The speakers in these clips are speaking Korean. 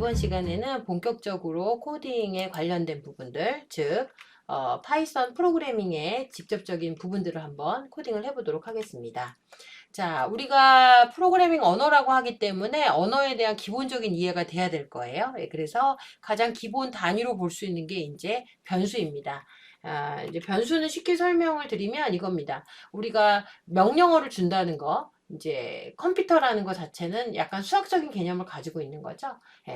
이번 시간에는 본격적으로 코딩에 관련된 부분들, 즉 파이썬 프로그래밍의 직접적인 부분들을 한번 코딩을 해보도록 하겠습니다. 자, 우리가 프로그래밍 언어라고 하기 때문에 언어에 대한 기본적인 이해가 돼야 될 거예요. 그래서 가장 기본 단위로 볼 수 있는 게 이제 변수입니다. 이제 변수는 쉽게 설명을 드리면 이겁니다. 우리가 명령어를 준다는 거, 이제 컴퓨터라는 것 자체는 약간 수학적인 개념을 가지고 있는 거죠.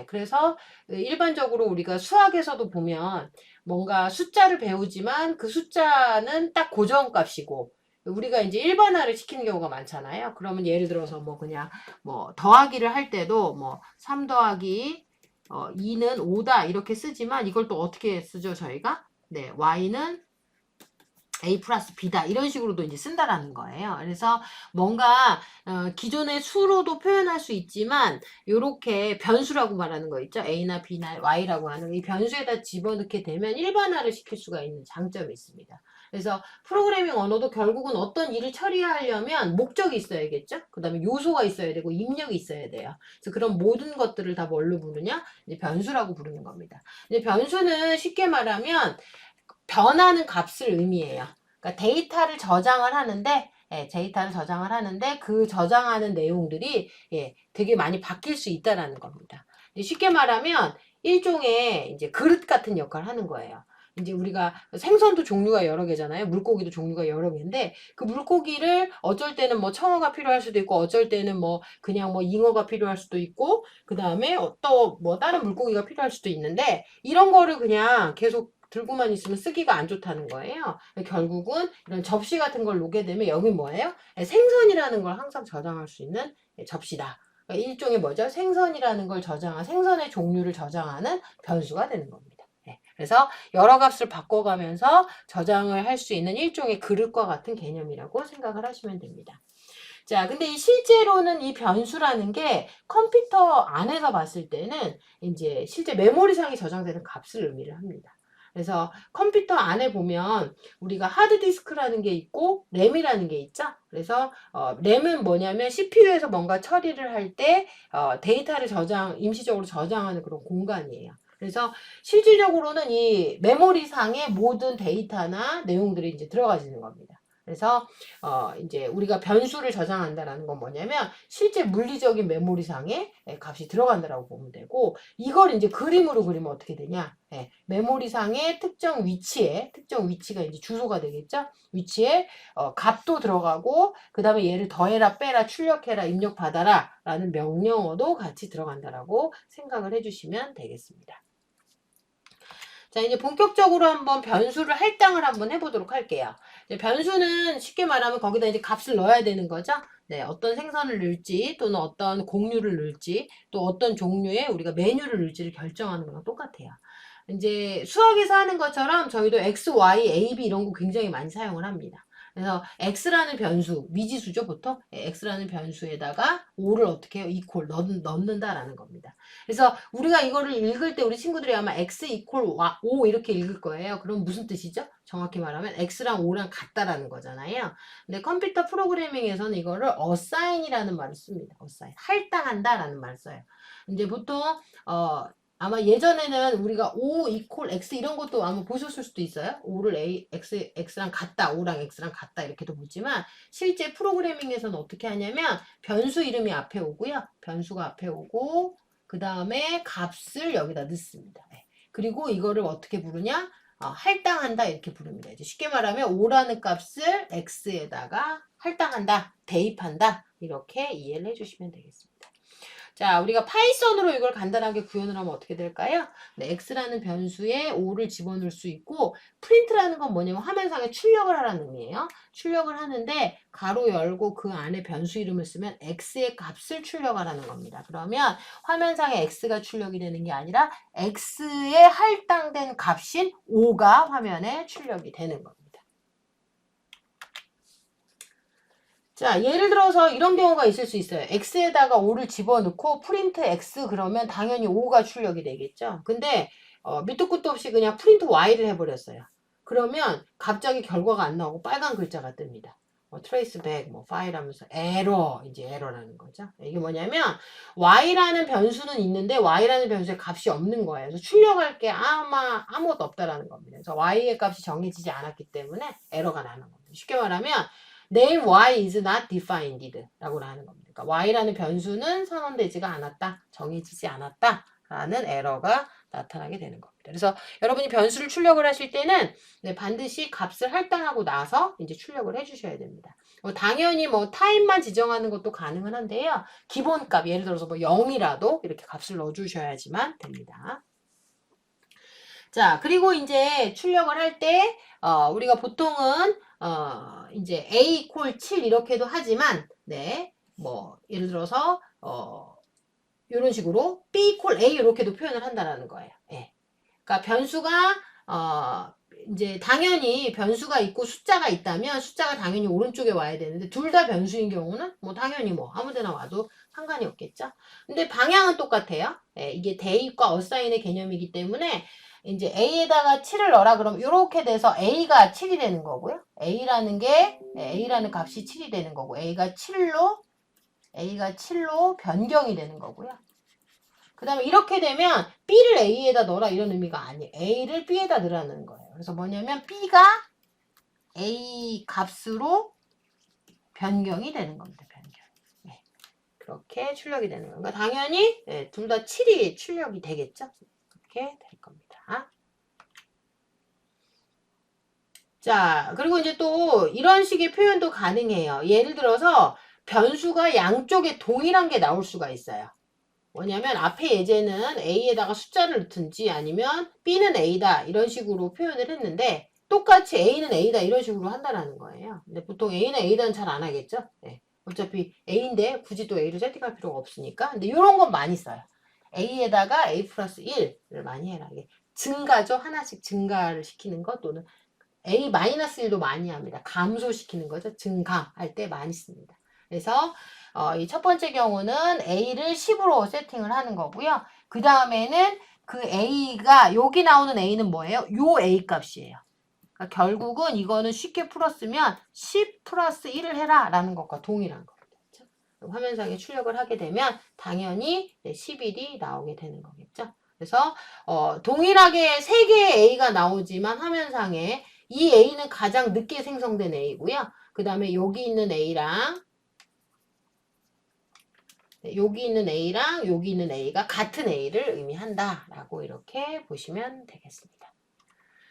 그래서 일반적으로 우리가 수학에서도 보면 뭔가 숫자를 배우지만 그 숫자는 딱 고정값이고 우리가 이제 일반화를 시키는 경우가 많잖아요. 그러면 예를 들어서 뭐 그냥 뭐 더하기를 할 때도 뭐 3 더하기 2는 5다 이렇게 쓰지만 이걸 또 어떻게 쓰죠 저희가? 네, y는 A 플러스 B다 이런 식으로도 이제 쓴다라는 거예요. 그래서 뭔가 기존의 수로도 표현할 수 있지만 요렇게 변수라고 말하는 거 있죠. A나 B나 Y라고 하는 이 변수에다 집어넣게 되면 일반화를 시킬 수가 있는 장점이 있습니다. 그래서 프로그래밍 언어도 결국은 어떤 일을 처리하려면 목적이 있어야겠죠. 그 다음에 요소가 있어야 되고 입력이 있어야 돼요. 그래서 그런 모든 것들을 다 뭘로 부르냐? 이제 변수라고 부르는 겁니다. 이제 변수는 쉽게 말하면 변하는 값을 의미해요. 그러니까 데이터를 저장을 하는데 데이터를 저장을 하는데 그 저장하는 내용들이 되게 많이 바뀔 수 있다라는 겁니다. 쉽게 말하면 일종의 이제 그릇 같은 역할을 하는 거예요. 이제 우리가 생선도 종류가 여러 개잖아요. 물고기도 종류가 여러 개인데 그 물고기를 어쩔 때는 뭐 청어가 필요할 수도 있고 어쩔 때는 뭐 그냥 뭐 잉어가 필요할 수도 있고 그 다음에 또 뭐 다른 물고기가 필요할 수도 있는데 이런 거를 그냥 계속 들고만 있으면 쓰기가 안 좋다는 거예요. 결국은 이런 접시 같은 걸 놓게 되면 여기 뭐예요? 생선이라는 걸 항상 저장할 수 있는 접시다. 그러니까 일종의 뭐죠? 생선이라는 걸 저장한 생선의 종류를 저장하는 변수가 되는 겁니다. 그래서 여러 값을 바꿔가면서 저장을 할 수 있는 일종의 그릇과 같은 개념이라고 생각을 하시면 됩니다. 자, 근데 실제로는 이 변수라는 게 컴퓨터 안에서 봤을 때는 이제 실제 메모리상에 저장되는 값을 의미를 합니다. 그래서 컴퓨터 안에 보면 우리가 하드디스크라는 게 있고 램이라는 게 있죠. 그래서 램은 뭐냐면 CPU에서 뭔가 처리를 할 때 데이터를 임시적으로 저장하는 그런 공간이에요. 그래서 실질적으로는 이 메모리상의 모든 데이터나 내용들이 이제 들어가지는 겁니다. 그래서 이제 우리가 변수를 저장한다라는 건 뭐냐면 실제 물리적인 메모리상에 값이 들어간다라고 보면 되고 이걸 이제 그림으로 그리면 어떻게 되냐? 메모리상의 특정 위치가 이제 주소가 되겠죠? 위치에 값도 들어가고 그 다음에 얘를 더해라, 빼라, 출력해라, 입력받아라 라는 명령어도 같이 들어간다라고 생각을 해주시면 되겠습니다. 자, 이제 본격적으로 한번 변수를 할당을 한번 해보도록 할게요. 변수는 쉽게 말하면 거기다 이제 값을 넣어야 되는 거죠. 네, 어떤 생선을 넣을지 또는 어떤 곡류를 넣을지 또 어떤 종류의 우리가 메뉴를 넣을지를 결정하는 거랑 똑같아요. 이제 수학에서 하는 것처럼 저희도 x, y, a, b 이런 거 굉장히 많이 사용을 합니다. 그래서 x라는 변수, 미지수죠 보통. x라는 변수에다가 5를 어떻게 해요? 이퀄 넣는다라는 겁니다. 그래서 우리가 이거를 읽을 때 우리 친구들이 아마 x 이퀄 5 이렇게 읽을 거예요. 그럼 무슨 뜻이죠? 정확히 말하면 x랑 5랑 같다라는 거잖아요. 근데 컴퓨터 프로그래밍에서는 이거를 assign이라는 말을 씁니다. assign. 할당한다라는 말을 써요. 이제 보통 아마 예전에는 우리가 5 이퀄 x 이런 것도 아마 보셨을 수도 있어요. 5를 x랑 같다, 5랑 x랑 같다 이렇게도 보지만 실제 프로그래밍에서는 어떻게 하냐면 변수 이름이 앞에 오고요. 변수가 앞에 오고 그 다음에 값을 여기다 넣습니다. 그리고 이거를 어떻게 부르냐? 할당한다 이렇게 부릅니다. 이제 쉽게 말하면 5라는 값을 x에다가 할당한다, 대입한다 이렇게 이해를 해주시면 되겠습니다. 자, 우리가 파이썬으로 이걸 간단하게 구현을 하면 어떻게 될까요? 네, x라는 변수에 5를 집어넣을 수 있고 프린트라는 건 뭐냐면 화면상에 출력을 하라는 의미예요. 출력을 하는데 가로 열고 그 안에 변수 이름을 쓰면 x의 값을 출력하라는 겁니다. 그러면 화면상에 x가 출력이 되는 게 아니라 x에 할당된 값인 5가 화면에 출력이 되는 겁니다. 자, 예를 들어서 이런 경우가 있을 수 있어요. x에다가 5를 집어넣고 프린트 x 그러면 당연히 5가 출력이 되겠죠. 근데 밑도 끝도 없이 그냥 프린트 y를 해버렸어요. 그러면 갑자기 결과가 안 나오고 빨간 글자가 뜹니다. 트레이스백, 파일 하면서 에러, 이제 에러라는 거죠. 이게 뭐냐면 y라는 변수는 있는데 y라는 변수의 값이 없는 거예요. 그래서 출력할 게 아무것도 없다라는 겁니다. 그래서 y의 값이 정해지지 않았기 때문에 에러가 나는 겁니다. 쉽게 말하면 name y is not defined 라고 하는 겁니다. 그러니까 y라는 변수는 선언되지가 않았다, 정해지지 않았다 라는 에러가 나타나게 되는 겁니다. 그래서 여러분이 변수를 출력을 하실 때는 반드시 값을 할당하고 나서 이제 출력을 해주셔야 됩니다. 당연히 타임만 지정하는 것도 가능은 한데요. 기본값, 예를 들어서 0이라도 이렇게 값을 넣어주셔야지만 됩니다. 자, 그리고 이제 출력을 할 때, 우리가 보통은, 이제 A 콜 7 이렇게도 하지만, 네, 예를 들어서, 이런 식으로 B 콜 A 이렇게도 표현을 한다는 거예요. 예. 그러니까 변수가, 이제 당연히 변수가 있고 숫자가 있다면 숫자가 당연히 오른쪽에 와야 되는데 둘 다 변수인 경우는 당연히 아무 데나 와도 상관이 없겠죠. 근데 방향은 똑같아요. 예, 이게 대입과 어사인의 개념이기 때문에 이제 A에다가 7을 넣어라 그러면 이렇게 돼서 A가 7이 되는 거고요. A라는 값이 7이 되는 거고 A가 7로 변경이 되는 거고요. 그 다음에 이렇게 되면 B를 A에다 넣어라 이런 의미가 아니에요. A를 B에다 넣으라는 거예요. 그래서 뭐냐면 B가 A 값으로 변경이 되는 겁니다. 변경. 네. 그렇게 출력이 되는 거예요. 그러니까 당연히 둘 다 7이 출력이 되겠죠. 이렇게 될 겁니다. 자, 그리고 이제 또 이런 식의 표현도 가능해요. 예를 들어서 변수가 양쪽에 동일한 게 나올 수가 있어요. 뭐냐면 앞에 예제는 A에다가 숫자를 넣든지 아니면 B는 A다 이런 식으로 표현을 했는데 똑같이 A는 A다 이런 식으로 한다는 거예요. 근데 보통 A는 A다는 잘 안 하겠죠? 네. 어차피 A인데 굳이 또 A를 세팅할 필요가 없으니까. 근데 이런 건 많이 써요. A에다가 A 플러스 1을 많이 해라. 이게 증가죠. 하나씩 증가를 시키는 것 또는 A 마이너스 1도 많이 합니다. 감소시키는 거죠. 증감할 때 많이 씁니다. 그래서 이 첫 번째 경우는 A를 10으로 세팅을 하는 거고요. 그 다음에는 그 A가 여기 나오는 A는 뭐예요? 요 A 값이에요. 그러니까 결국은 이거는 쉽게 풀었으면 10 플러스 1을 해라 라는 것과 동일한 겁니다. 그렇죠? 화면상에 출력을 하게 되면 당연히 11이 나오게 되는 거겠죠. 그래서 동일하게 3개의 A가 나오지만 화면상에 이 A는 가장 늦게 생성된 A고요. 그 다음에 여기 있는 A랑 여기 있는 A랑 여기 있는 A가 같은 A를 의미한다 라고 이렇게 보시면 되겠습니다.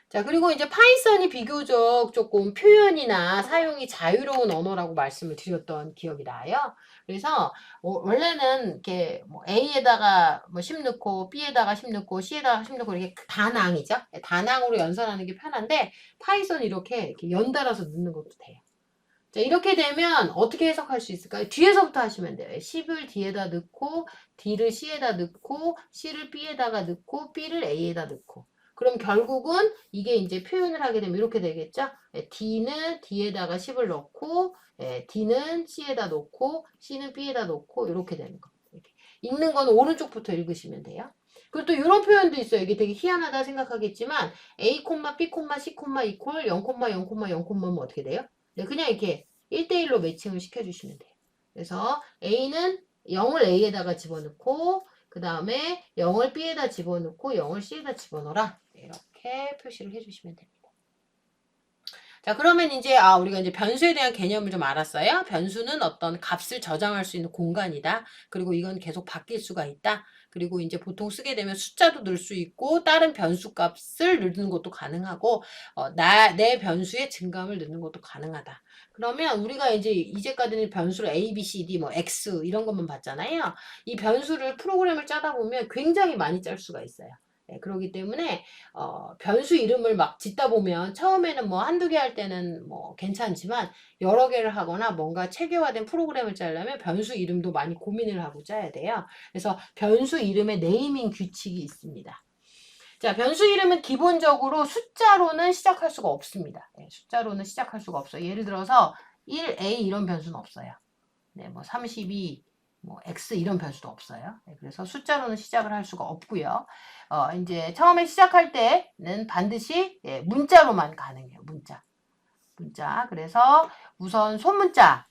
자, 그리고 이제 파이썬이 비교적 조금 표현이나 사용이 자유로운 언어라고 말씀을 드렸던 기억이 나요. 그래서 원래는 이렇게 A에다가 10 넣고 B에다가 10 넣고 C에다가 10 넣고 이렇게 단항이죠. 단항으로 연산하는 게 편한데 파이썬이 이렇게 연달아서 넣는 것도 돼요. 자, 이렇게 되면 어떻게 해석할 수 있을까요? 뒤에서부터 하시면 돼요. 10을 D에다 넣고 D를 C에다 넣고 C를 B에다가 넣고 B를 A에다 넣고 그럼 결국은 이게 이제 표현을 하게 되면 이렇게 되겠죠? D는 D에다가 10을 넣고 D는 C에다 넣고 C는 B에다 넣고 이렇게 되는 겁니다. 이렇게. 읽는 건 오른쪽부터 읽으시면 돼요. 그리고 또 이런 표현도 있어요. 이게 되게 희한하다 생각하겠지만 A, B, C, E 콜 0, 0, 0면 어떻게 돼요? 네, 그냥 이렇게 1대1로 매칭을 시켜주시면 돼요. 그래서 A는 0을 A에다가 집어넣고 그 다음에 0을 B에다 집어넣고 0을 C에다 집어넣어라. 이렇게 표시를 해주시면 됩니다. 자, 그러면 이제 우리가 이제 변수에 대한 개념을 좀 알았어요. 변수는 어떤 값을 저장할 수 있는 공간이다. 그리고 이건 계속 바뀔 수가 있다. 그리고 이제 보통 쓰게 되면 숫자도 넣을 수 있고 다른 변수 값을 넣는 것도 가능하고 내 변수의 증감을 넣는 것도 가능하다. 그러면 우리가 이제까지는 변수를 A, B, C, D, X 이런 것만 봤잖아요. 이 변수를 프로그램을 짜다 보면 굉장히 많이 짤 수가 있어요. 네, 그렇기 때문에 변수 이름을 막 짓다 보면 처음에는 한두 개 할 때는 괜찮지만 여러 개를 하거나 뭔가 체계화된 프로그램을 짜려면 변수 이름도 많이 고민을 하고 짜야 돼요. 그래서 변수 이름의 네이밍 규칙이 있습니다. 자, 변수 이름은 기본적으로 숫자로는 시작할 수가 없습니다. 네, 숫자로는 시작할 수가 없어요. 예를 들어서 1A 이런 변수는 없어요. 네, 32, X 이런 변수도 없어요. 네, 그래서 숫자로는 시작을 할 수가 없고요. 이제 처음에 시작할 때는 반드시 문자로만 가능해요. 문자. 그래서 우선 소문자,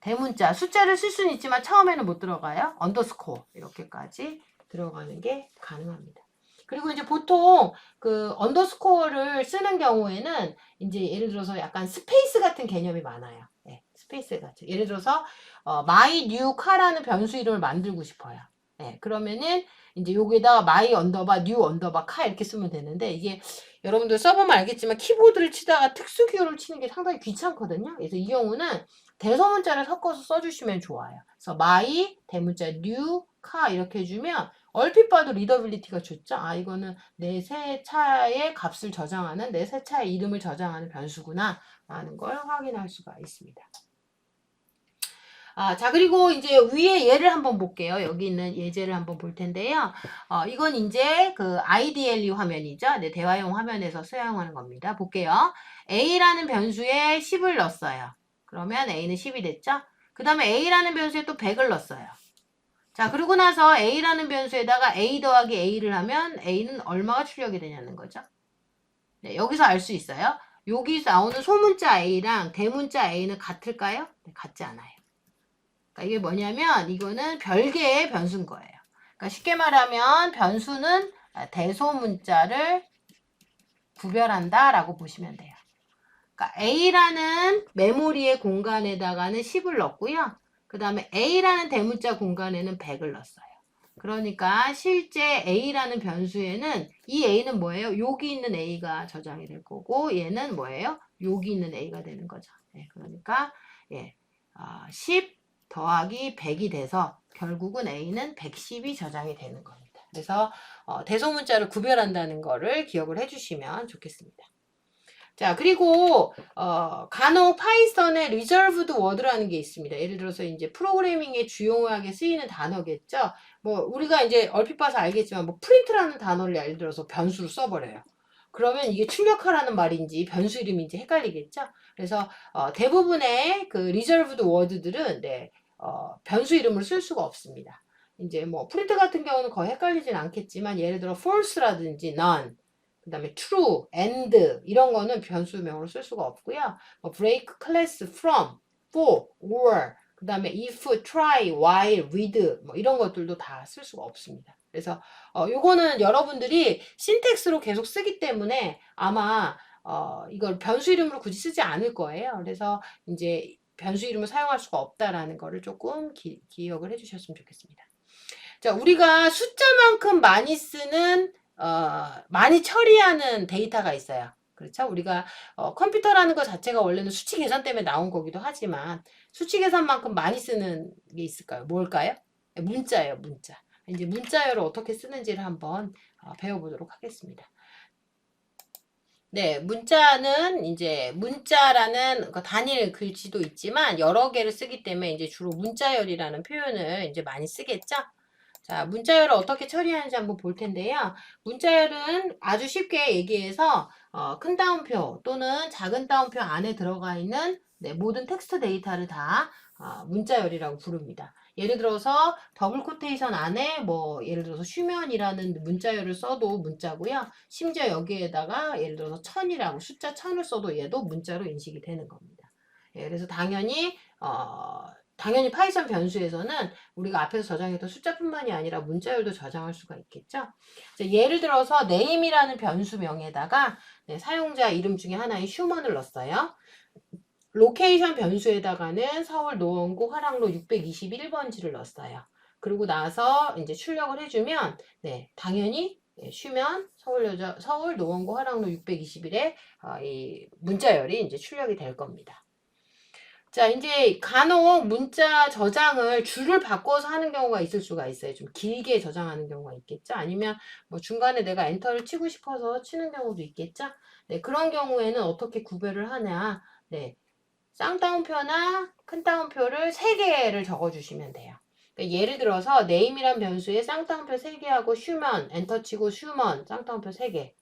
대문자, 숫자를 쓸 수는 있지만 처음에는 못 들어가요. 언더스코어 이렇게까지 들어가는 게 가능합니다. 그리고 이제 보통 그 언더스코어를 쓰는 경우에는 이제 예를 들어서 약간 스페이스 같은 개념이 많아요. 네, 스페이스 같은. 예를 들어서 my new car라는 변수 이름을 만들고 싶어요. 네, 그러면은 이제 여기에다가 my 언더바 new 언더바 car 이렇게 쓰면 되는데 이게 여러분들 써보면 알겠지만 키보드를 치다가 특수 기호를 치는 게 상당히 귀찮거든요. 그래서 이 경우는 대소문자를 섞어서 써주시면 좋아요. 그래서 my 대문자 new car 이렇게 해주면 얼핏 봐도 리더빌리티가 좋죠. 아 이거는 내 새 차의 값을 저장하는 내 새 차의 이름을 저장하는 변수구나 라는 걸 확인할 수가 있습니다. 자, 그리고 이제 위에 예를 한번 볼게요. 여기 있는 예제를 한번 볼 텐데요. 이건 이제 그 IDLE 화면이죠. 네, 대화용 화면에서 사용하는 겁니다. 볼게요. A라는 변수에 10을 넣었어요. 그러면 A는 10이 됐죠? 그 다음에 A라는 변수에 또 100을 넣었어요. 자, 그러고 나서 A라는 변수에다가 A 더하기 A를 하면 A는 얼마가 출력이 되냐는 거죠. 네, 여기서 알 수 있어요. 여기서 나오는 소문자 A랑 대문자 A는 같을까요? 네, 같지 않아요. 그러니까 이게 뭐냐면 이거는 별개의 변수인 거예요. 그러니까 쉽게 말하면 변수는 대소문자를 구별한다 라고 보시면 돼요. 그러니까 A라는 메모리의 공간에다가는 10을 넣었고요. 그 다음에 A라는 대문자 공간에는 100을 넣었어요. 그러니까 실제 A라는 변수에는 이 A는 뭐예요? 여기 있는 A가 저장이 될 거고 얘는 뭐예요? 여기 있는 A가 되는 거죠. 네, 그러니까 10 더하기 100이 돼서 결국은 A는 110이 저장이 되는 겁니다. 그래서 대소문자를 구별한다는 거를 기억을 해주시면 좋겠습니다. 자, 그리고 간혹 파이썬에 reserved word라는 게 있습니다. 예를 들어서 이제 프로그래밍에 주요하게 쓰이는 단어겠죠. 뭐 우리가 이제 얼핏 봐서 알겠지만 뭐 print라는 단어를 예를 들어서 변수로 써버려요. 그러면 이게 출력하라는 말인지 변수 이름인지 헷갈리겠죠. 그래서 대부분의 그 reserved word들은 변수 이름을 쓸 수가 없습니다. 이제 뭐 print 같은 경우는 거의 헷갈리진 않겠지만 예를 들어 false라든지 none 그 다음에 true, and 이런 거는 변수명으로 쓸 수가 없고요. 뭐 break, class, from, for, or 그 다음에 if, try, while, with 뭐 이런 것들도 다 쓸 수가 없습니다. 그래서 요거는 여러분들이 신텍스로 계속 쓰기 때문에 아마 이걸 변수 이름으로 굳이 쓰지 않을 거예요. 그래서 이제 변수 이름을 사용할 수가 없다라는 거를 조금 기억을 해주셨으면 좋겠습니다. 자, 우리가 숫자만큼 많이 쓰는 많이 처리하는 데이터가 있어요. 그렇죠? 우리가 컴퓨터라는 것 자체가 원래는 수치 계산 때문에 나온 거기도 하지만 수치 계산만큼 많이 쓰는 게 있을까요? 뭘까요? 문자예요, 문자. 이제 문자열을 어떻게 쓰는지를 한번 배워보도록 하겠습니다. 네, 문자는 이제 문자라는 단일 글씨도 있지만 여러 개를 쓰기 때문에 이제 주로 문자열이라는 표현을 이제 많이 쓰겠죠? 자, 문자열을 어떻게 처리하는지 한번 볼 텐데요. 문자열은 아주 쉽게 얘기해서 큰 따옴표 또는 작은 따옴표 안에 들어가 있는 모든 텍스트 데이터를 다 문자열이라고 부릅니다. 예를 들어서 더블 코테이션 안에 뭐 예를 들어서 휴면이라는 문자열을 써도 문자고요. 심지어 여기에다가 예를 들어서 1000이라고 숫자 1000을 써도 얘도 문자로 인식이 되는 겁니다. 예, 그래서 당연히 파이썬 변수에서는 우리가 앞에서 저장했던 숫자뿐만이 아니라 문자열도 저장할 수가 있겠죠. 예를 들어서 name이라는 변수명에다가 사용자 이름 중에 하나인 휴먼을 넣었어요. 로케이션 변수에다가는 서울 노원구 화랑로 621번지를 넣었어요. 그리고 나서 이제 출력을 해주면 당연히 휴면 서울 노원구 화랑로 621에 이 문자열이 이제 출력이 될 겁니다. 자, 이제 간혹 문자 저장을 줄을 바꿔서 하는 경우가 있을 수가 있어요. 좀 길게 저장하는 경우가 있겠죠. 아니면 뭐 중간에 내가 엔터를 치고 싶어서 치는 경우도 있겠죠. 네, 그런 경우에는 어떻게 구별을 하냐. 네, 쌍따옴표나 큰 따옴표를 3개를 적어주시면 돼요. 그러니까 예를 들어서 name이란 변수에 쌍따옴표 3개하고 휴먼, 엔터 치고 휴먼, 쌍따옴표 3개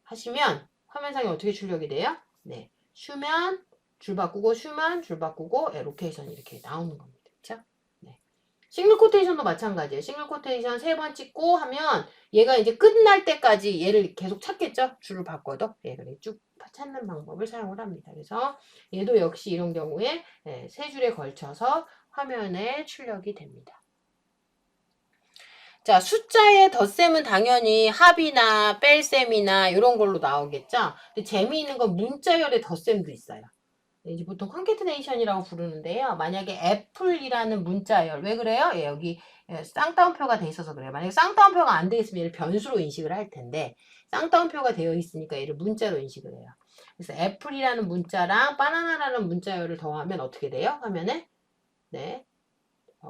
하시면 화면상에 어떻게 출력이 돼요? 네, 휴먼, 줄 바꾸고 휴먼, 줄 바꾸고 로케이션 이렇게 나오는 겁니다. 그렇죠? 네. 싱글 코테이션도 마찬가지예요. 싱글 코테이션 3번 찍고 하면 얘가 이제 끝날 때까지 얘를 계속 찾겠죠. 줄을 바꿔도. 예, 그래 쭉 찾는 방법을 사용을 합니다. 그래서 얘도 역시 이런 경우에 3줄에 걸쳐서 화면에 출력이 됩니다. 자, 숫자의 덧셈은 당연히 합이나 뺄셈이나 이런 걸로 나오겠죠. 근데 재미있는 건 문자열의 덧셈도 있어요. 이제 보통 컨캐트네이션이라고 부르는데요. 만약에 애플이라는 문자열, 왜 그래요? 예, 여기 쌍따옴표가 돼 있어서 그래요. 만약에 쌍따옴표가 안 돼 있으면 얘를 변수로 인식을 할 텐데 쌍따옴표가 되어 있으니까 얘를 문자로 인식을 해요. 그래서 애플이라는 문자랑 바나나라는 문자열을 더하면 어떻게 돼요? 화면에? 네.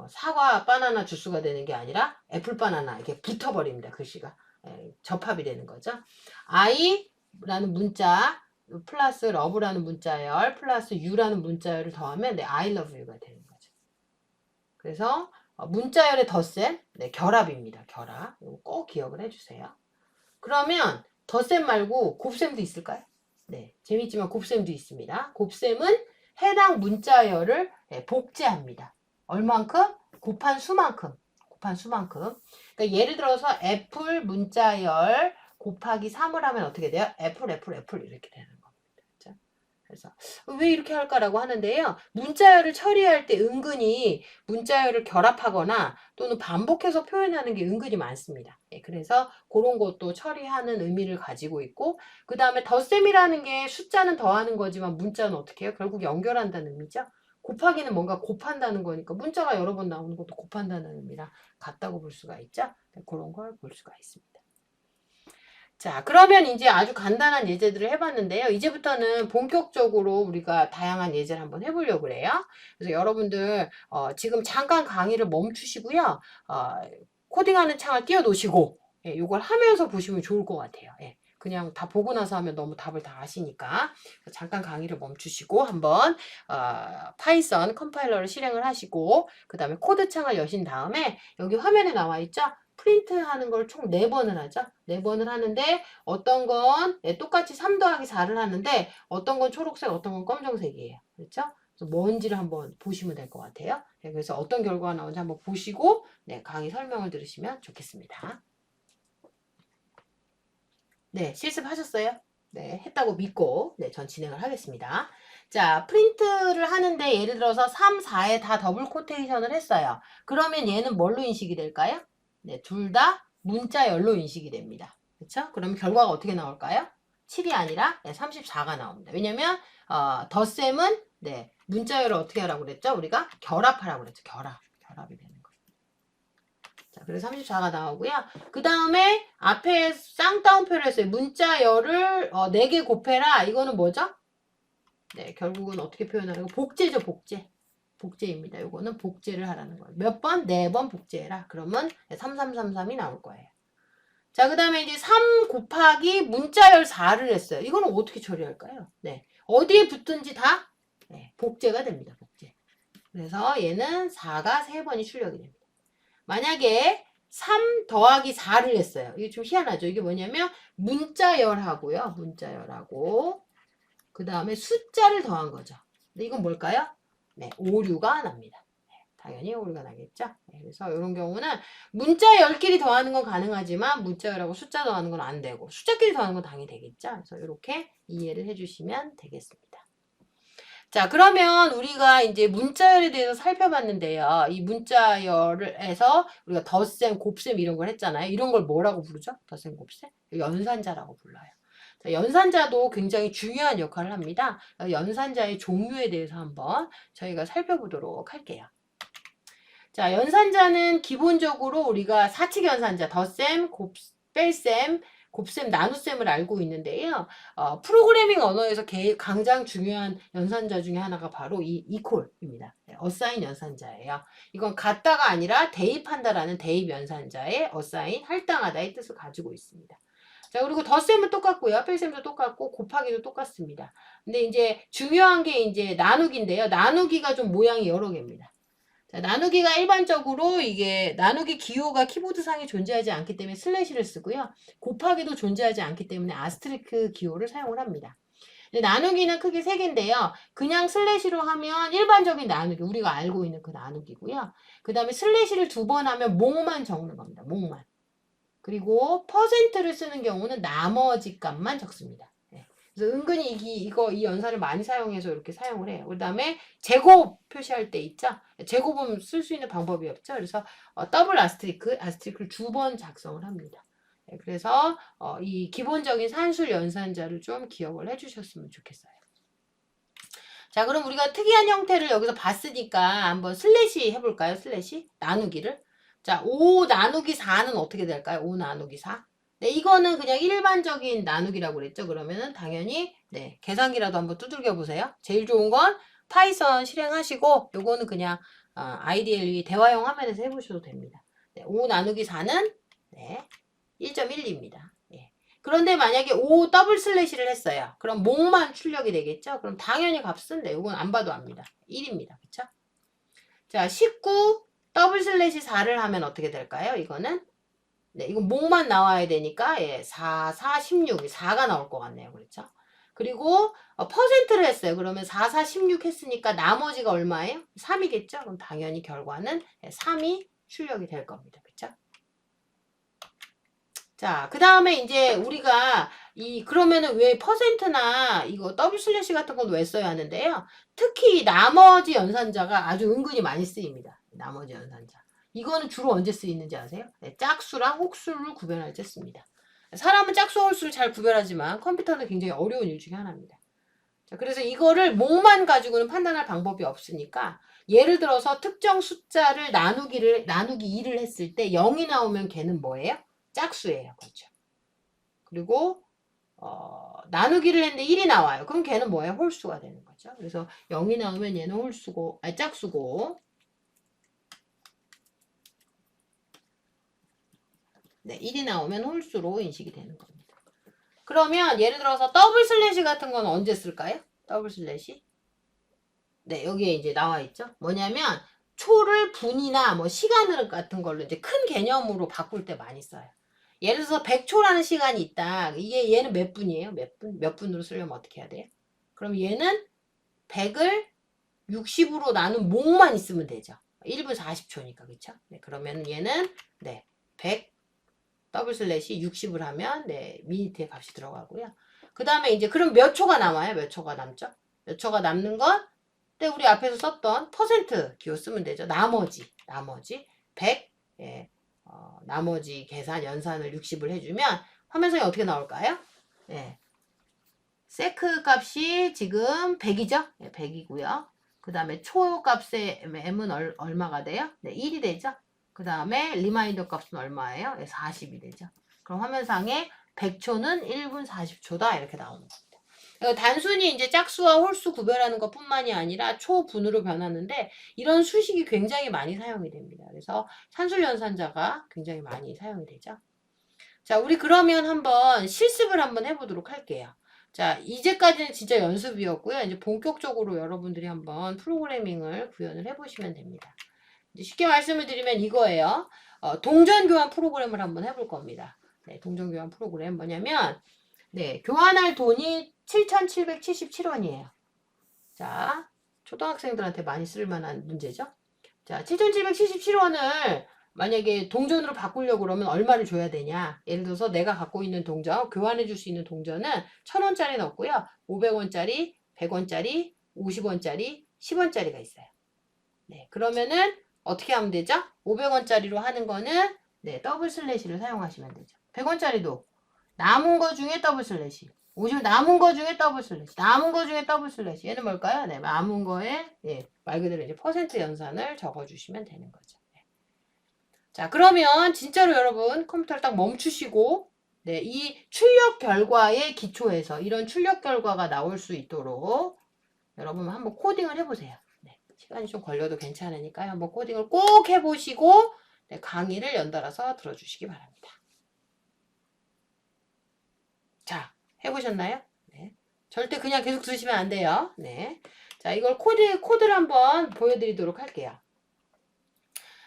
사과, 바나나 주스가 되는 게 아니라 애플 바나나 이렇게 붙어버립니다. 글씨가. 접합이 되는 거죠. I라는 문자 플러스 러브라는 문자열 플러스 U라는 문자열을 더하면 I love you가 되는 거죠. 그래서 문자열의 덧셈, 결합입니다. 결합. 이거 꼭 기억을 해주세요. 그러면 덧셈 말고 곱셈도 있을까요? 네, 재밌지만 곱셈도 있습니다. 곱셈은 해당 문자열을 복제합니다. 얼만큼? 곱한 수만큼. 곱한 수만큼. 그러니까 예를 들어서 애플 문자열 곱하기 3을 하면 어떻게 돼요? 애플 이렇게 되는 겁니다. 그렇죠? 그래서 왜 이렇게 할까라고 하는데요. 문자열을 처리할 때 은근히 문자열을 결합하거나 또는 반복해서 표현하는 게 은근히 많습니다. 그래서 그런 것도 처리하는 의미를 가지고 있고 그 다음에 덧셈이라는 게 숫자는 더하는 거지만 문자는 어떻게 해요? 결국 연결한다는 의미죠. 곱하기는 뭔가 곱한다는 거니까 문자가 여러 번 나오는 것도 곱한다는 의미랑 같다고 볼 수가 있죠. 그런 걸 볼 수가 있습니다. 자, 그러면 이제 아주 간단한 예제들을 해봤는데요. 이제부터는 본격적으로 우리가 다양한 예제를 한번 해보려고 그래요. 그래서 여러분들 지금 잠깐 강의를 멈추시고요. 코딩하는 창을 띄워놓으시고 이걸 하면서 보시면 좋을 것 같아요. 그냥 다 보고 나서 하면 너무 답을 다 아시니까 잠깐 강의를 멈추시고 한번 파이썬 컴파일러를 실행을 하시고 그 다음에 코드 창을 여신 다음에 여기 화면에 나와 있죠? 프린트 하는 걸 총 4번을 하죠. 4번을 하는데 어떤 건 똑같이 3 더하기 4를 하는데 어떤 건 초록색, 어떤 건 검정색이에요. 그렇죠? 그래서 뭔지를 한번 보시면 될 것 같아요. 그래서 어떤 결과가 나오는지 한번 보시고 강의 설명을 들으시면 좋겠습니다. 네, 실습하셨어요? 네, 했다고 믿고 전 진행을 하겠습니다. 자, 프린트를 하는데 예를 들어서 3, 4에 다 더블 코테이션을 했어요. 그러면 얘는 뭘로 인식이 될까요? 네, 둘 다 문자열로 인식이 됩니다. 그렇죠? 그러면 결과가 어떻게 나올까요? 7이 아니라 34가 나옵니다. 왜냐면 덧셈은 문자열을 어떻게 하라고 그랬죠? 우리가 결합하라고 그랬죠. 결합이 되는 거예요. 자, 그래서 34가 나오고요. 그 다음에 앞에 쌍따옴표를 했어요. 문자열을 4개 곱해라. 이거는 뭐죠? 네, 결국은 어떻게 표현하는 거? 복제죠, 복제. 복제입니다. 요거는 복제를 하라는 거예요. 몇 번? 4번 복제해라. 그러면 3333이 나올 거예요. 자, 그 다음에 이제 3 곱하기 문자열 4를 했어요. 이거는 어떻게 처리할까요? 네. 어디에 붙든지 다 복제가 됩니다. 복제. 그래서 얘는 4가 3번이 출력이 됩니다. 만약에 3 더하기 4를 했어요. 이게 좀 희한하죠. 이게 뭐냐면 문자열하고요. 문자열하고 그 다음에 숫자를 더한 거죠. 근데 이건 뭘까요? 네, 오류가 납니다. 당연히 오류가 나겠죠. 그래서 이런 경우는 문자열끼리 더하는 건 가능하지만 문자열하고 숫자 더하는 건 안 되고 숫자끼리 더하는 건 당연히 되겠죠. 그래서 이렇게 이해를 해주시면 되겠습니다. 자, 그러면 우리가 이제 문자열에 대해서 살펴봤는데요. 이 문자열에서 우리가 덧셈, 곱셈 이런 걸 했잖아요. 이런 걸 뭐라고 부르죠? 덧셈, 곱셈? 연산자라고 불러요. 자, 연산자도 굉장히 중요한 역할을 합니다. 연산자의 종류에 대해서 한번 저희가 살펴보도록 할게요. 자, 연산자는 기본적으로 우리가 사칙 연산자, 덧셈, 뺄셈, 곱셈, 나눗셈을 알고 있는데요. 프로그래밍 언어에서 가장 중요한 연산자 중에 하나가 바로 이 equal입니다. assign 연산자예요. 이건 같다가 아니라 대입한다라는 대입 연산자의 assign, 할당하다의 뜻을 가지고 있습니다. 자, 그리고 덧셈은 똑같고요. 뺄셈도 똑같고 곱하기도 똑같습니다. 근데 이제 중요한 게 이제 나누기인데요. 나누기가 좀 모양이 여러 개입니다. 자, 나누기가 일반적으로 이게 나누기 기호가 키보드상에 존재하지 않기 때문에 슬래시를 쓰고요. 곱하기도 존재하지 않기 때문에 아스트리크 기호를 사용을 합니다. 근데 나누기는 크게 세 개인데요. 그냥 슬래시로 하면 일반적인 나누기, 우리가 알고 있는 그 나누기고요. 그 다음에 슬래시를 2번 하면 몽만 적는 겁니다. 몽만. 그리고 퍼센트를 쓰는 경우는 나머지 값만 적습니다. 네. 그래서 은근히 이 연산을 많이 사용해서 이렇게 사용을 해요. 그 다음에 제곱 표시할 때 있죠? 제곱은 쓸 수 있는 방법이 없죠. 그래서 더블 아스테리크를 2번 작성을 합니다. 네, 그래서 이 기본적인 산술 연산자를 좀 기억을 해주셨으면 좋겠어요. 자, 그럼 우리가 특이한 형태를 여기서 봤으니까 한번 슬래시 해볼까요? 슬래시? 나누기를. 자, 5 나누기 4는 어떻게 될까요? 5 나누기 4. 네, 이거는 그냥 일반적인 나누기라고 그랬죠. 그러면은 당연히 네, 계산기라도 한번 두들겨 보세요. 제일 좋은 건 파이썬 실행하시고 요거는 그냥 IDLE 대화용 화면에서 해보셔도 됩니다. 네, 5 나누기 4는 네, 1.12입니다. 예. 그런데 만약에 5 더블 슬래시를 했어요. 그럼 몽만 출력이 되겠죠? 그럼 당연히 값은 네, 이건 안 봐도 압니다. 1입니다. 그쵸? 자, 19 더블 슬래시 4를 하면 어떻게 될까요? 이거는 네, 이건 몽만 나와야 되니까 예, 4, 4, 16, 4가 나올 것 같네요. 그렇죠? 그리고 퍼센트를 했어요. 그러면 4, 4, 16 했으니까 나머지가 얼마예요? 3이겠죠? 그럼 당연히 결과는 3이 출력이 될 겁니다. 그렇죠? 자, 그 다음에 이제 우리가 그러면은 왜 퍼센트나 이거 더블 슬래시 같은 건 왜 써야 하는데요? 특히 나머지 연산자가 아주 은근히 많이 쓰입니다. 나머지 연산자. 이거는 주로 언제 쓰이는지 아세요? 네, 짝수랑 혹수를 구별할 때 씁니다. 사람은 짝수와 홀수를 잘 구별하지만 컴퓨터는 굉장히 어려운 일 중에 하나입니다. 자, 그래서 이거를 몽만 가지고는 판단할 방법이 없으니까 예를 들어서 특정 숫자를 나누기 2를 했을 때 0이 나오면 걔는 뭐예요? 짝수예요. 그렇죠. 그리고 나누기를 했는데 1이 나와요. 그럼 걔는 뭐예요? 홀수가 되는 거죠. 그래서 0이 나오면 얘는 홀수고, 짝수고. 네, 1이 나오면 홀수로 인식이 되는 겁니다. 그러면 예를 들어서 더블 슬래시 같은 건 언제 쓸까요? 더블 슬래시. 네, 여기에 이제 나와 있죠. 뭐냐면 초를 분이나 뭐 시간을 같은 걸로 이제 큰 개념으로 바꿀 때 많이 써요. 예를 들어서 100초라는 시간이 있다. 이게 얘는 몇 분이에요? 몇 분? 몇 분으로 쓰려면 어떻게 해야 돼요? 그럼 얘는 100을 60으로 나눈 몽만 있으면 되죠. 1분 40초니까 그쵸? 네, 그러면 얘는 네, 100 더블 슬래시 60을 하면 네, 미니트의 값이 들어가고요. 그 다음에 이제 그럼 몇 초가 남아요? 몇 초가 남죠? 몇 초가 남는 건 그때 우리 앞에서 썼던 퍼센트 기호 쓰면 되죠. 나머지 100 예, 나머지 계산 연산을 60을 해주면 화면상에 어떻게 나올까요? 예, 세크 값이 지금 100이죠? 네, 100이고요. 그 다음에 초 값의 m은 얼마가 돼요? 네, 1이 되죠? 그 다음에 리마인더 값은 얼마예요? 네, 40이 되죠. 그럼 화면상에 100초는 1분 40초다 이렇게 나오는 겁니다. 단순히 이제 짝수와 홀수 구별하는 것 뿐만이 아니라 초분으로 변하는데 이런 수식이 굉장히 많이 사용이 됩니다. 그래서 산술연산자가 굉장히 많이 사용이 되죠. 자, 우리 그러면 한번 실습을 한번 해보도록 할게요. 자, 이제까지는 진짜 연습이었고요. 이제 본격적으로 여러분들이 한번 프로그래밍을 구현을 해보시면 됩니다. 이제 쉽게 말씀을 드리면 이거예요. 동전교환 프로그램을 한번 해볼 겁니다. 네, 동전교환 프로그램 뭐냐면 네, 교환할 돈이 7,777원이에요. 자, 초등학생들한테 많이 쓸만한 문제죠. 자, 7,777원을 만약에 동전으로 바꾸려고 그러면 얼마를 줘야 되냐? 예를 들어서 내가 갖고 있는 동전, 교환해 줄 수 있는 동전은 1,000원짜리 넣고요. 500원짜리, 100원짜리, 50원짜리, 10원짜리가 있어요. 네, 그러면은 어떻게 하면 되죠? 500원짜리로 하는 거는 네, 더블 슬래시를 사용하시면 되죠. 100원짜리도 남은 거 중에 더블 슬래시. 50 남은 거 중에 더블 슬래시. 남은 거 중에 더블 슬래시. 얘는 뭘까요? 네, 남은 거에 예, 말 그대로 이제 퍼센트 연산을 적어주시면 되는 거죠. 네. 자, 그러면 진짜로 여러분 컴퓨터를 딱 멈추시고 네, 이 출력 결과의 기초에서 이런 출력 결과가 나올 수 있도록 여러분 한번 코딩을 해보세요. 네, 시간이 좀 걸려도 괜찮으니까요. 한번 코딩을 꼭 해보시고 네, 강의를 연달아서 들어주시기 바랍니다. 자, 해보셨나요? 네. 절대 그냥 계속 들으시면 안 돼요. 네. 자, 이걸 코드를 한번 보여드리도록 할게요.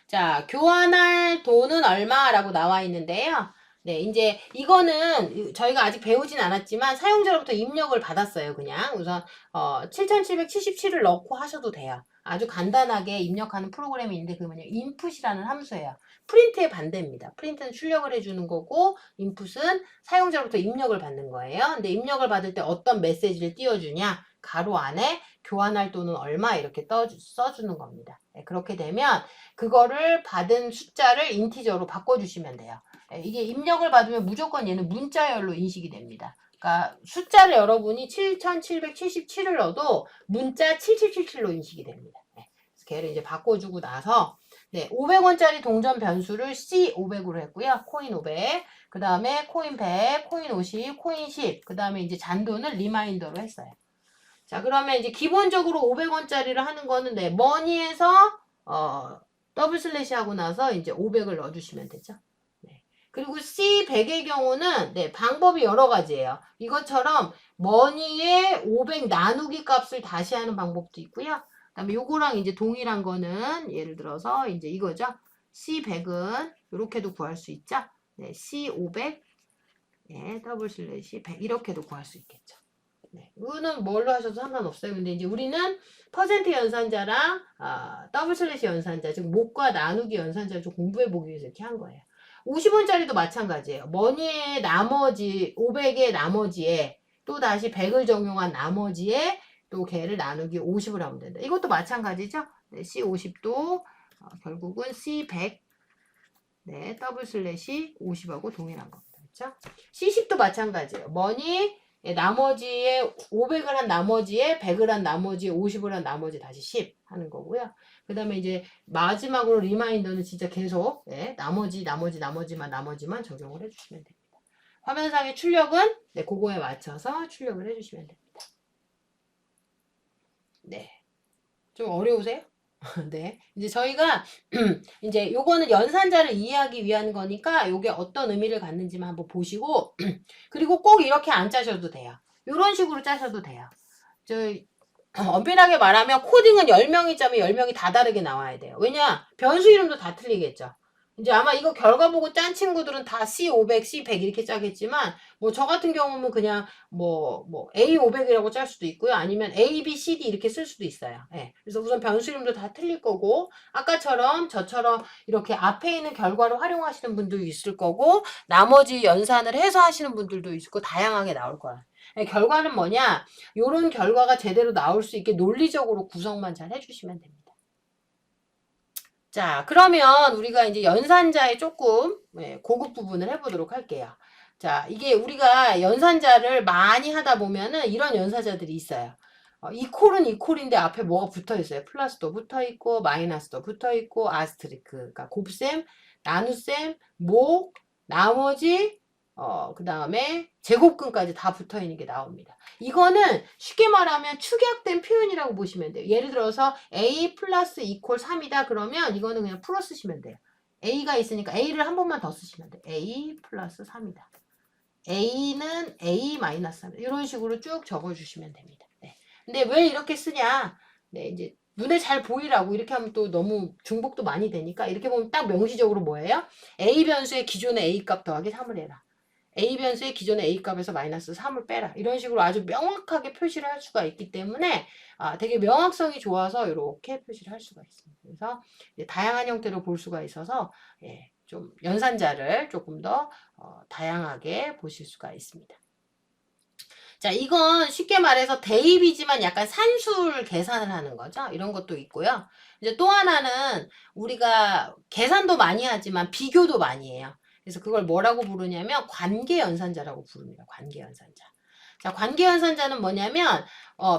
자, 교환할 돈은 얼마라고 나와 있는데요. 네, 이제 이거는 저희가 아직 배우진 않았지만 사용자로부터 입력을 받았어요. 그냥 우선 7777을 넣고 하셔도 돼요. 아주 간단하게 입력하는 프로그램이 있는데 그게 뭐냐 input이라는 함수예요. 프린트의 반대입니다. 프린트는 출력을 해주는 거고 input은 사용자로부터 입력을 받는 거예요. 근데 입력을 받을 때 어떤 메시지를 띄워주냐 가로 안에 교환할 돈은 얼마 이렇게 써주는 겁니다. 네, 그렇게 되면 그거를 받은 숫자를 인티저로 바꿔주시면 돼요. 이게 입력을 받으면 무조건 얘는 문자열로 인식이 됩니다. 그러니까 숫자를 여러분이 7777을 넣어도 문자 7777로 인식이 됩니다. 네. 그래서 걔를 이제 바꿔주고 나서 네, 500원짜리 동전 변수를 C500으로 했고요. 코인 500, 그 다음에 코인 100, 코인 50, 코인 10, 그 다음에 이제 잔돈을 리마인더로 했어요. 자, 그러면 이제 기본적으로 500원짜리를 하는 거는 네, 머니에서 더블 슬래시 하고 나서 이제 500을 넣어주시면 되죠. 네. 그리고 C100의 경우는 네, 방법이 여러 가지예요. 이것처럼 머니에 500 나누기 값을 다시 하는 방법도 있고요. 그다음에 요거랑 이제 동일한 거는 예를 들어서 이제 이거죠. C100은 이렇게도 구할 수 있죠. 네, C500 네, 더블 슬래시 100 이렇게도 구할 수 있겠죠. 네, 이거는 뭘로 하셔도 상관없어요. 근데 이제 우리는 퍼센트 연산자랑 더블 슬래시 연산자, 즉 목과 나누기 연산자를 좀 공부해 보기 위해서 이렇게 한 거예요. 50원짜리도 마찬가지예요. 머니의 나머지 500의 나머지에 또 다시 100을 적용한 나머지에 또 걔를 나누기 50을 하면 된다. 이것도 마찬가지죠. 네, C50도 결국은 C100 네, 더블 슬래시 50하고 동일한 겁니다. 그렇죠? C10도 마찬가지예요. 머니 나머지에 500을 한 나머지에 100을 한 나머지에 50을 한 나머지 다시 10 하는 거고요. 그 다음에 이제 마지막으로 리마인더는 진짜 계속 네, 나머지만 적용을 해주시면 됩니다. 화면상의 출력은 네, 그거에 맞춰서 출력을 해주시면 됩니다. 네, 좀 어려우세요? 네. 이제 저희가, 이제 요거는 연산자를 이해하기 위한 거니까 요게 어떤 의미를 갖는지만 한번 보시고, 그리고 꼭 이렇게 안 짜셔도 돼요. 요런 식으로 짜셔도 돼요. 엄밀하게 말하면 코딩은 10명이 짜면 10명이 다 다르게 나와야 돼요. 왜냐? 변수 이름도 다 틀리겠죠. 이제 아마 이거 결과 보고 짠 친구들은 다 C500, C100 이렇게 짜겠지만, 뭐 저 같은 경우는 그냥 A500이라고 짤 수도 있고요. 아니면 A, B, C, D 이렇게 쓸 수도 있어요. 예. 그래서 우선 변수 이름도 다 틀릴 거고, 아까처럼 저처럼 이렇게 앞에 있는 결과를 활용하시는 분도 있을 거고, 나머지 연산을 해서 하시는 분들도 있을 거고, 다양하게 나올 거야. 예, 결과는 뭐냐? 요런 결과가 제대로 나올 수 있게 논리적으로 구성만 잘 해주시면 됩니다. 자, 그러면 우리가 이제 연산자의 조금 고급 부분을 해보도록 할게요. 자, 이게 우리가 연산자를 많이 하다 보면은 이런 연산자들이 있어요. 이콜은 이콜인데 앞에 뭐가 붙어 있어요. 플러스도 붙어 있고, 마이너스도 붙어 있고, 아스트리크, 그러니까 곱셈, 나눗셈, 목, 나머지, 그 다음에 제곱근까지 다 붙어 있는 게 나옵니다. 이거는 쉽게 말하면 축약된 표현이라고 보시면 돼요. 예를 들어서 a 플러스 이퀄 3이다 그러면 이거는 그냥 풀어 쓰시면 돼요. a가 있으니까 a를 한 번만 더 쓰시면 돼요. a 플러스 3이다. a는 a 마이너스 3 이런 식으로 쭉 적어주시면 됩니다. 네. 근데 왜 이렇게 쓰냐? 네, 이제 눈에 잘 보이라고 이렇게 하면 또 너무 중복도 많이 되니까 이렇게 보면 딱 명시적으로 뭐예요? a 변수의 기존의 a 값 더하기 3을 해라. A 변수의 기존의 A 값에서 마이너스 3을 빼라. 이런 식으로 아주 명확하게 표시를 할 수가 있기 때문에 되게 명확성이 좋아서 이렇게 표시를 할 수가 있습니다. 그래서 다양한 형태로 볼 수가 있어서 좀 연산자를 조금 더 다양하게 보실 수가 있습니다. 자, 이건 쉽게 말해서 대입이지만 약간 산술 계산을 하는 거죠. 이런 것도 있고요. 이제 또 하나는 우리가 계산도 많이 하지만 비교도 많이 해요. 그래서 그걸 뭐라고 부르냐면 관계연산자라고 부릅니다. 관계연산자. 자, 관계연산자는 뭐냐면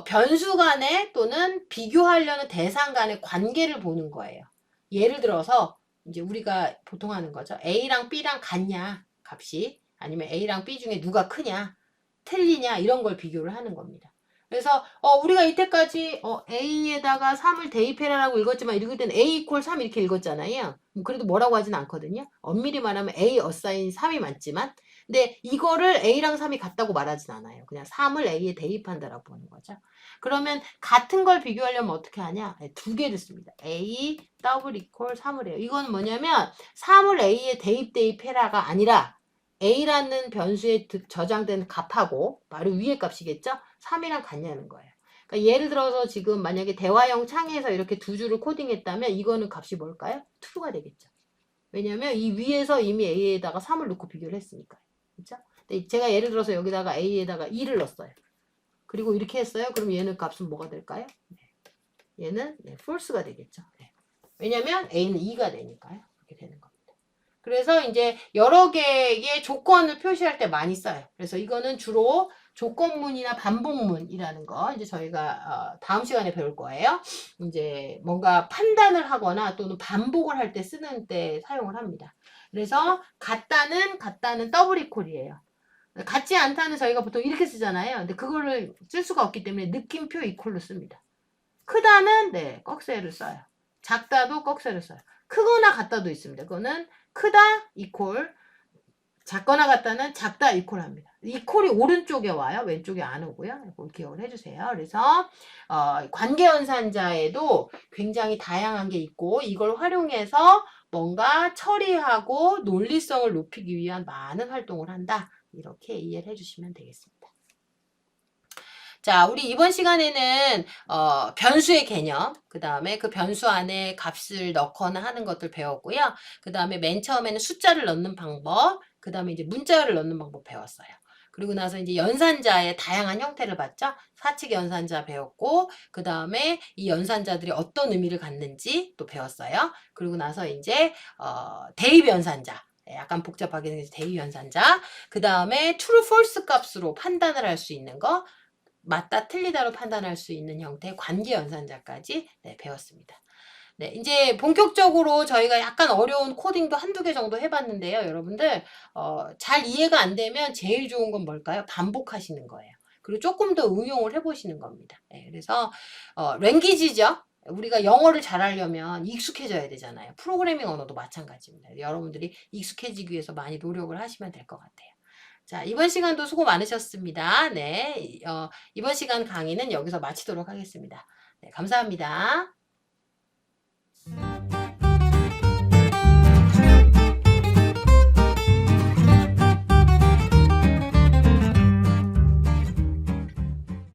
변수 간에 또는 비교하려는 대상 간의 관계를 보는 거예요. 예를 들어서 이제 우리가 보통 하는 거죠. A랑 B랑 같냐 값이 아니면 A랑 B 중에 누가 크냐 틀리냐 이런 걸 비교를 하는 겁니다. 그래서 우리가 이때까지 A에다가 3을 대입해라라고 읽었지만 읽을 때는 A 이퀄 3 이렇게 읽었잖아요. 그래도 뭐라고 하진 않거든요. 엄밀히 말하면 A 어사인 3이 맞지만 근데 이거를 A랑 3이 같다고 말하진 않아요. 그냥 3을 A에 대입한다라고 보는 거죠. 그러면 같은 걸 비교하려면 어떻게 하냐? 두 개를 씁니다. A 더블 이퀄 3을 해요. 이건 뭐냐면 3을 A에 대입해라가 아니라 a라는 변수에 저장된 값하고 바로 위의 값이겠죠? 3이랑 같냐는 거예요. 그러니까 예를 들어서 지금 만약에 대화형 창에서 이렇게 두 줄을 코딩했다면 이거는 값이 뭘까요? true가 되겠죠. 왜냐면 이 위에서 이미 a에다가 3을 넣고 비교를 했으니까요. 그렇죠? 제가 예를 들어서 여기다가 a에다가 2를 넣었어요. 그리고 이렇게 했어요. 그럼 얘는 값은 뭐가 될까요? 네. 얘는 false가 되겠죠. 네. 왜냐면 a는 2가 되니까요. 이렇게 되는 겁니다. 그래서 이제 여러 개의 조건을 표시할 때 많이 써요. 그래서 이거는 주로 조건문이나 반복문이라는 거 이제 저희가 다음 시간에 배울 거예요. 이제 뭔가 판단을 하거나 또는 반복을 할 때 쓰는 때 사용을 합니다. 그래서 같다는 더블 이퀄이에요. 같지 않다는 저희가 보통 이렇게 쓰잖아요. 근데 그거를 쓸 수가 없기 때문에 느낌표 이퀄로 씁니다. 크다는 꺽쇠를 써요. 작다도 꺽쇠를 써요. 크거나 같다도 있습니다. 그거는 크다 이퀄, 작거나 같다는 작다 이퀄 합니다. 이퀄이 오른쪽에 와요. 왼쪽에 안 오고요. 이걸 기억을 해주세요. 그래서 관계연산자에도 굉장히 다양한 게 있고 이걸 활용해서 뭔가 처리하고 논리성을 높이기 위한 많은 활동을 한다. 이렇게 이해를 해주시면 되겠습니다. 자, 우리 이번 시간에는 변수의 개념, 그 다음에 그 변수 안에 값을 넣거나 하는 것들 배웠고요. 그 다음에 맨 처음에는 숫자를 넣는 방법, 그 다음에 이제 문자를 넣는 방법 배웠어요. 그리고 나서 이제 연산자의 다양한 형태를 봤죠. 사칙 연산자 배웠고, 그 다음에 이 연산자들이 어떤 의미를 갖는지 또 배웠어요. 그리고 나서 이제 대입 연산자. 약간 복잡하게 생겨서 대입 연산자. 그 다음에 true, false 값으로 판단을 할 수 있는 거. 맞다, 틀리다로 판단할 수 있는 형태의 관계 연산자까지 배웠습니다. 네, 이제 본격적으로 저희가 약간 어려운 코딩도 한두 개 정도 해봤는데요. 여러분들 잘 이해가 안 되면 제일 좋은 건 뭘까요? 반복하시는 거예요. 그리고 조금 더 응용을 해보시는 겁니다. 네, 그래서 랭귀지죠. 우리가 영어를 잘하려면 익숙해져야 되잖아요. 프로그래밍 언어도 마찬가지입니다. 여러분들이 익숙해지기 위해서 많이 노력을 하시면 될 것 같아요. 자, 이번 시간도 수고 많으셨습니다. 네, 이번 시간 강의는 여기서 마치도록 하겠습니다. 네, 감사합니다.